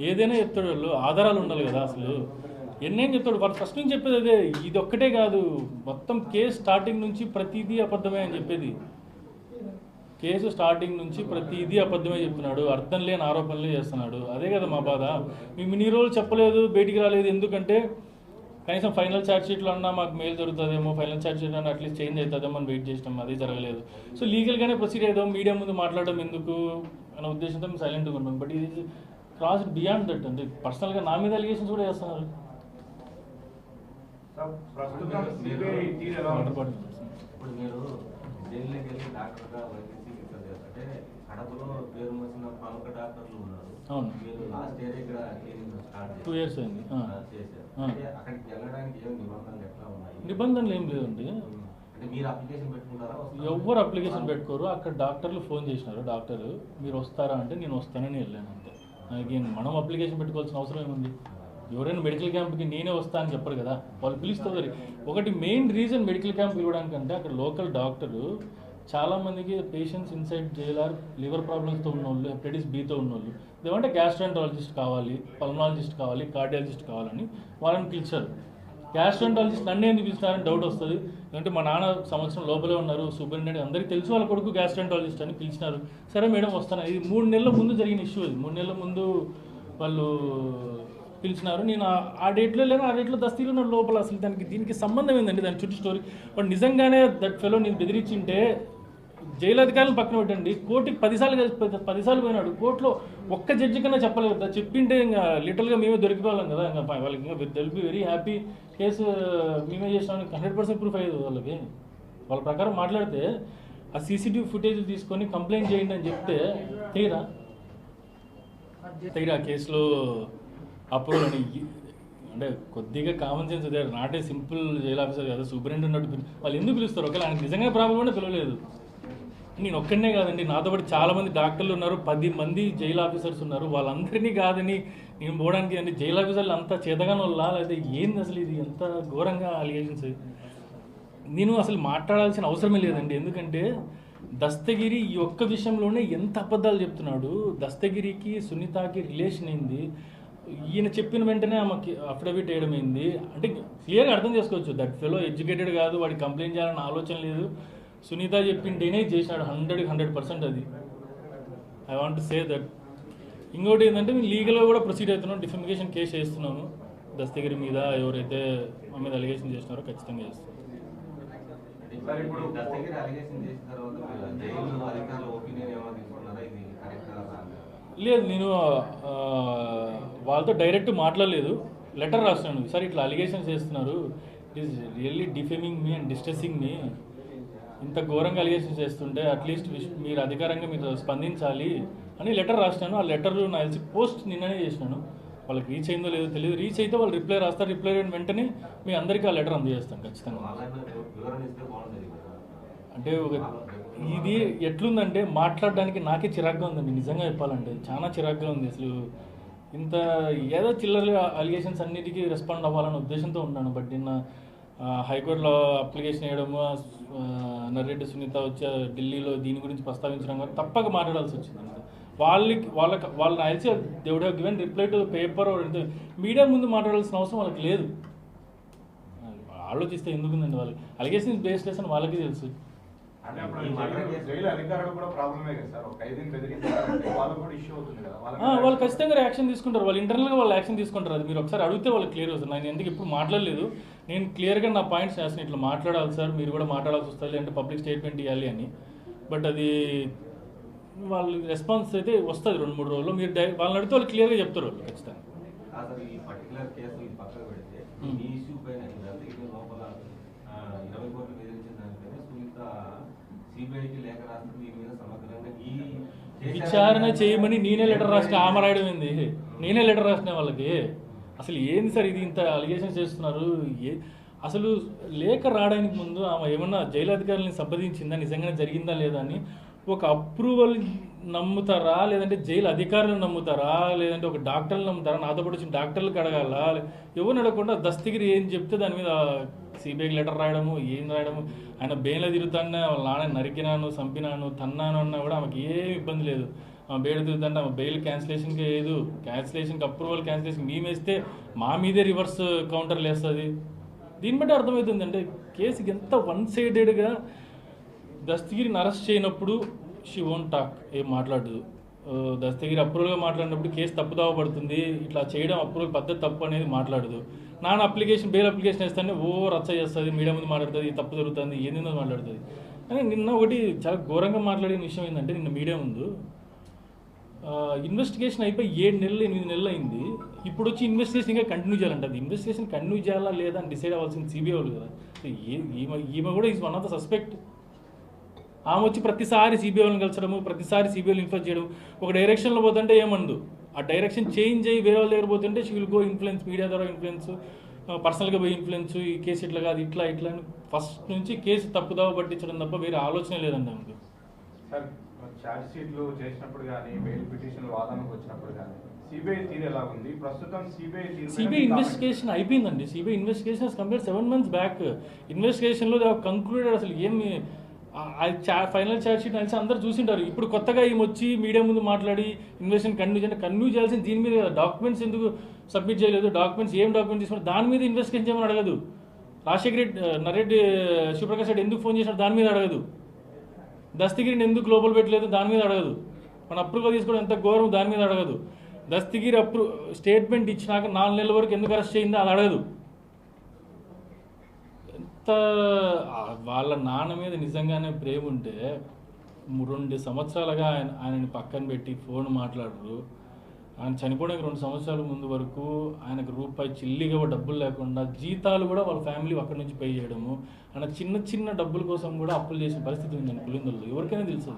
ఏదైనా చెప్తాడు, వాళ్ళు ఆధారాలు ఉండాలి కదా. అసలు ఎన్నేం చెప్తాడు వాళ్ళు ఫస్ట్ నుంచి చెప్పేది అదే. ఇది ఒక్కటే కాదు, మొత్తం కేసు స్టార్టింగ్ నుంచి ప్రతిదీ అబద్ధమే అని చెప్పేది. కేసు స్టార్టింగ్ నుంచి ప్రతిదీ అబద్ధమే చెప్తున్నాడు, అర్థం లేని ఆరోపణలే చేస్తున్నాడు. అదే కదా మా బాధ. మేము ఇన్ని రోజులు చెప్పలేదు, బయటికి రాలేదు, ఎందుకంటే కనీసం ఫైనల్ ఛార్జ్ షీట్లో అన్నా మాకు మెయిల్ జరుగుతుందేమో, ఫైనల్ ఛార్జ్ షీట్ అన్నా అట్లీస్ట్ చేంజ్ అవుతుందేమో అని వెయిట్ చేసినాం. అదే జరగలేదు. సో లీగల్గానే ప్రొసీడ్ అవుదాం, మీడియా ముందు మాట్లాడడం ఎందుకు అనే ఉద్దేశంతో మేము సైలెంట్గా ఉన్నాం. బట్ ఇది క్రాస్ బియాండ్ దట్. అంటే పర్సనల్గా నా మీద అలిగేషన్స్ కూడా చేస్తున్నారు. ఇప్పుడు మీరు జైల్లోకి వెళ్ళి డాక్టర్గా వైద్య చికిత్స చేస్తే కడపలో పేరు మోసిన ప్రముఖ డాక్టర్లు ఉన్నారు. అవును, మీరు లాస్ట్ ఇయర్ ఇక్కడ స్టార్ట్ 2 years అయింది చేశారు. అక్కడికి వెళ్ళడానికి ఏం నిబంధనలు ఎట్లా ఉన్నాయి? నిబంధనలు ఏం లేదండి. అంటే మీరు అప్లికేషన్ పెట్టుకుంటారా? ఎవరు అప్లికేషన్ పెట్టుకోరు. అక్కడ డాక్టర్లు ఫోన్ చేసినారు, డాక్టర్ మీరు వస్తారా అంటే నేను వస్తానని వెళ్ళాను అంతే. అగైన్ మనం అప్లికేషన్ పెట్టుకోవాల్సిన అవసరం ఏముంది? ఎవరైనా మెడికల్ క్యాంప్కి నేనే వస్తా అని చెప్పరు కదా, వాళ్ళు పిలుస్తుంది. ఒకటి మెయిన్ రీజన్ మెడికల్ క్యాంప్ పిలవడానికంటే అక్కడ లోకల్ డాక్టరు చాలామందికి పేషెంట్స్ ఇన్సైడ్ జైలార్ లివర్ ప్రాబ్లమ్స్తో ఉన్నోళ్ళు, హెపటైటిస్ బీతో ఉన్నోళ్ళు, ఏమంటే గ్యాస్ట్రాంటాలజిస్ట్ కావాలి, పల్మనాలజిస్ట్ కావాలి, కార్డియాలజిస్ట్ కావాలని వాళ్ళని పిలిచారు. గ్యాస్ట్రాంటాలజిస్ట్ నన్ను ఎందుకు పిలుస్తారని డౌట్ వస్తుంది. ఎందుకంటే మా నాన్న సంవత్సరం లోపలే ఉన్నారు, సూపరింటెండెంట్ అందరికీ తెలుసు, వాళ్ళ కొడుకు గ్యాస్ట్రాంటాలజిస్ట్ అని పిలిచినారు. సరే మేడం వస్తాను. ఇది 3 నెలల ముందు జరిగిన ఇష్యూ. అది 3 నెలల ముందు వాళ్ళు పిలిచినారు. నేను ఆ డేట్లో లేదా ఆ డేట్లో దస్తీలో ఉన్న లోపల అసలు దీనికి సంబంధం ఏందండి, దాని చుట్టూ స్టోరీ. బట్ నిజంగానే దట్ ఫెలో నేను బెదిరించింటే జైలు అధికారులను పక్కన పెట్టండి, కోర్టుకి 10 సార్లు పోయినాడు. కోర్టులో ఒక్క జడ్జి కన్నా చెప్పలేదు కదా. చెప్పింటే ఇంకా లిటరల్గా మేమే దొరికిపోవాలం కదా. ఇంకా వాళ్ళకి ఇంకా will be very happy. Case మేమే చేసినామని 100% ప్రూఫ్ అయ్యేది వాళ్ళకి. వాళ్ళ ప్రకారం మాట్లాడితే ఆ సీసీటీవీ ఫుటేజ్ తీసుకొని కంప్లైంట్ చేయండి అని చెప్తే తీరా కేసులో అప్రూవల్ అని. అంటే కొద్దిగా కామన్ సెన్స్ అదే, not a simple jail officer కదా, సూపరింటెండెంట్ ఉన్నట్టు వాళ్ళు ఎందుకు పిలుస్తారు? ఒకవేళ ఆయనకు నిజంగా ప్రాబ్లం కూడా పిలవలేదు. నేను ఒక్కడనే కాదండి, నాతో పాటు చాలామంది డాక్టర్లు ఉన్నారు, 10 మంది జైలు ఆఫీసర్స్ ఉన్నారు. వాళ్ళందరినీ కాదని నేను పోవడానికి అంటే జైలు ఆఫీసర్లు అంతా చేతగానే వాళ్ళ లేదా ఏంది అసలు? ఇది ఎంత ఘోరంగా అలిగేషన్స్. నేను అసలు మాట్లాడాల్సిన అవసరమే లేదండి. ఎందుకంటే దస్తగిరి ఈ ఒక్క విషయంలోనే ఎంత అబద్ధాలు చెప్తున్నాడు. దస్తగిరికి సునీతకి రిలేషన్ ఏంది, ఈయన చెప్పిన వెంటనే ఆమెకి అఫిడవిట్ వేయడం ఏంది అంటే క్లియర్గా అర్థం చేసుకోవచ్చు. దట్ ఫెలో ఎడ్యుకేటెడ్ కాదు, వాడికి కంప్లైంట్ చేయాలన్న ఆలోచన లేదు. సునీత చెప్పింటేనే చేసినాడు 100% అది. I want to say that. ఇంకోటి ఏంటంటే మేము లీగల్గా కూడా ప్రొసీడ్ అవుతున్నాం, డిఫెమికేషన్ కేసు చేస్తున్నాము దస్తగిరి మీద. ఎవరైతే మా మీద అలిగేషన్ చేసినారో ఖచ్చితంగా చేస్తాం. లేదు, నేను వాళ్ళతో డైరెక్ట్ మాట్లాడలేదు, లెటర్ రాసినాను. సార్ ఇట్లా అలిగేషన్స్ చేస్తున్నారు, it is really defaming me and distressing me. ఇంత ఘోరంగా అలిగేషన్స్ చేస్తుంటే అట్లీస్ట్ మీరు అధికారంగా మీరు స్పందించాలి అని లెటర్ రాసినాను. ఆ లెటర్ నాకు తెలిసి పోస్ట్ నిన్ననే చేసినాను. వాళ్ళకి రీచ్ అయిందో లేదో తెలియదు. రీచ్ అయితే వాళ్ళు రిప్లై రాస్తారు, రిప్లై అయిన వెంటనే మీ అందరికీ ఆ లెటర్ అందజేస్తాను ఖచ్చితంగా. అంటే ఇది ఎట్లుందంటే మాట్లాడడానికి నాకే చిరాగ్గా ఉందండి, నిజంగా చెప్పాలంటే చాలా చిరాగ్గా ఉంది. అసలు ఇంత ఏదో చిల్లర అలిగేషన్స్ అన్నిటికీ రెస్పాండ్ అవ్వాలనే ఉద్దేశంతో ఉన్నాను. బట్ నిన్న హైకోర్టులో అప్లికేషన్ వేయడము, నర్రెడ్డి సునీత వచ్చి ఢిల్లీలో దీని గురించి ప్రస్తావించడం కానీ తప్పక మాట్లాడాల్సి వచ్చింది. వాళ్ళని ఐల్సి they would have given reply to paper. Media ముందు మాట్లాడాల్సిన అవసరం వాళ్ళకి లేదు. ఆలోచిస్తే ఎందుకుందండి, వాళ్ళు అలిగేషన్స్ బేస్లెస్ అని వాళ్ళకి తెలుసు. వాళ్ళు ఖచ్చితంగా యాక్షన్ తీసుకుంటారు, వాళ్ళు ఇంటర్నల్గా వాళ్ళు యాక్షన్ తీసుకుంటారు. అది మీరు ఒకసారి అడిగితే వాళ్ళకి క్లియర్ అవుతుంది. నేను ఎందుకు ఇప్పుడు మాట్లాడలేదు, నేను క్లియర్గా నా పాయింట్స్ చేస్తాను, ఇట్లా మాట్లాడాలి సార్, మీరు కూడా మాట్లాడాల్సి వస్తుంది, అంటే పబ్లిక్ స్టేట్మెంట్ ఇవ్వాలి అని. బట్ అది వాళ్ళు రెస్పాన్స్ అయితే వస్తుంది 2-3 రోజుల్లో. మీరు వాళ్ళని అడిగితే వాళ్ళు క్లియర్గా చెప్తారు వాళ్ళు ఖచ్చితంగా. విచారణ చేయమని నేనే లెటర్ రాసిన, ఆమె రాయడం ఏంది? నేనే లెటర్ రాసిన వాళ్ళకి. అసలు ఏంది సార్ ఇది, ఇంత అలిగేషన్స్ చేస్తున్నారు? అసలు లేఖ రావడానికి ముందు ఆమె ఏమన్నా జైలు అధికారులని సంప్రదించిందా, నిజంగానే జరిగిందా లేదా అని ఒక అప్రూవల్ నమ్ముతారా, లేదంటే జైలు అధికారులను నమ్ముతారా, లేదంటే ఒక డాక్టర్లు నమ్ముతారా? నాతో పాటు వచ్చిన డాక్టర్లకు అడగాల, ఎవరిని అడగకుండా దస్తగిరి ఏం చెప్తే దాని మీద సిబిఐకి లెటర్ రాయడము, ఏం రాయడము. ఆయన బెయిన్లో తిరుగుతానే వాళ్ళ నాన్న నరికినాను, చంపినాను, తన్నాను అన్నా కూడా ఆమెకి ఏం ఇబ్బంది లేదు. బెయిల్ తిరుగుతుంటే బెయిల్ క్యాన్సిలేషన్కి లేదు, క్యాన్సిలేషన్కి అప్రూవల్ క్యాన్సిలేషన్ మేము వేస్తే మా మీదే రివర్స్ కౌంటర్లు వేస్తుంది. దీన్ని బట్టి అర్థమవుతుంది అంటే కేసుకి ఎంత వన్ సైడెడ్గా. దస్తగిరిని అరెస్ట్ చేయనప్పుడు షీ వోంట్ టాక్, ఏం మాట్లాడదు. దస్తగిరి అప్రూవల్గా మాట్లాడినప్పుడు కేసు తప్పుదావ పడుతుంది, ఇట్లా చేయడం అప్రూవల్ పద్ధతి తప్పు అనేది మాట్లాడదు. నాన్న అప్లికేషన్ బెయిల్ అప్లికేషన్ వేస్తానే రచ్చ చేస్తుంది, మీడియా ముందు మాట్లాడుతుంది, తప్పు జరుగుతుంది, ఏందో మాట్లాడుతుంది. కానీ నిన్న ఒకటి చాలా ఘోరంగా మాట్లాడిన విషయం ఏంటంటే, నిన్న మీడియా ముందు ఇన్వెస్టిగేషన్ అయిపోయి 7 నెలలు 8 నెలలు అయింది, ఇప్పుడు వచ్చి ఇన్వెస్టిగేషన్ ఇంకా కంటిన్యూ చేయాలంటే అది ఇన్వెస్టిగేషన్ కంటిన్యూ చేయాలా లేదా అని డిసైడ్ అవ్వాల్సింది సిబిఐ వాళ్ళు కదా. ఈమె కూడా is one of the suspect. ఆమె వచ్చి ప్రతిసారి సిబిఐ వాళ్ళని కలిసడము, ప్రతిసారి సిబిఐలు ఇన్ఫ్లుయెన్స్ చేయడం, ఒక డైరెక్షన్లో పోతుంటే ఏమందు, ఆ డైరెక్షన్ చేంజ్ అయ్యి వేరే వాళ్ళ దగ్గర పోతుంటే she will go influence, media ద్వారా ఇన్ఫ్లుయెన్స్, పర్సనల్గా పోయి ఇన్ఫ్లుయెన్స్, ఈ కేసు ఇట్లా కాదు ఇట్లా ఇట్లా అని ఫస్ట్ నుంచి కేసు తప్పుదావ పట్టించడం తప్ప వేరే ఆలోచన లేదండి ఆమెకు. సార్ ఛార్జ్ షీట్లు చేసినప్పుడు కానీ బెయిల్ పిటిషన్లు వాదనకు వచ్చినప్పుడు కానీ సిబిఐ తీరు ఎలా ఉంది ప్రస్తుతం? సిబిఐ ఇన్వెస్టిగేషన్ అయిపోయిందండి. CBI investigation has complete 7 months back. ఇన్వెస్టిగేషన్లో దే హావ్ కంక్లూడెడ్. అసలు ఏమి ఫైనల్ ఛార్జ్ షీట్ కలిసి అందరూ చూసింటారు. ఇప్పుడు కొత్తగా ఈమె వచ్చి మీడియా ముందు మాట్లాడి ఇన్వెస్టిగేషన్ కంటిన్యూ చేయాల్సింది దీని మీద కదా. డాక్యుమెంట్స్ ఎందుకు సబ్మిట్ చేయలేదు, డాక్యుమెంట్స్ ఏం డాక్యుమెంట్స్ తీసుకున్నారు దాని మీద ఇన్వెస్టిగేషన్ చేయమని అడగదు. రాజశేఖర రెడ్డి నరెడ్డి శివప్రకాష్ రెడ్డి ఎందుకు ఫోన్ చేసినాడు దాని మీద అడగదు. దస్తగిరిని ఎందుకు లోపల పెట్టలేదు దాని మీద అడగదు. మన అప్రూవల్ తీసుకోవడం ఎంత ఘోరం దాని మీద అడగదు. దస్తగిరి స్టేట్మెంట్ ఇచ్చినాక 4 నెలల వరకు ఎందుకు అరెస్ట్ చేయిందో అది అడగదు. ఎంత వాళ్ళ నాన్న మీద నిజంగానే ప్రేమ ఉంటే 2 సంవత్సరాలుగా ఆయనని పక్కన పెట్టి ఫోన్ మాట్లాడరు. ఆయన చనిపోవడానికి 2 సంవత్సరాల ముందు వరకు ఆయనకు రూపాయి చిల్లిగా డబ్బులు లేకుండా జీతాలు కూడా వాళ్ళ ఫ్యామిలీ అక్కడి నుంచి పే చేయడము, ఆయన చిన్న చిన్న డబ్బుల కోసం కూడా అప్పులు చేసిన పరిస్థితి ఉందండి పులిందల్లో. ఎవరికైనా తెలుసు.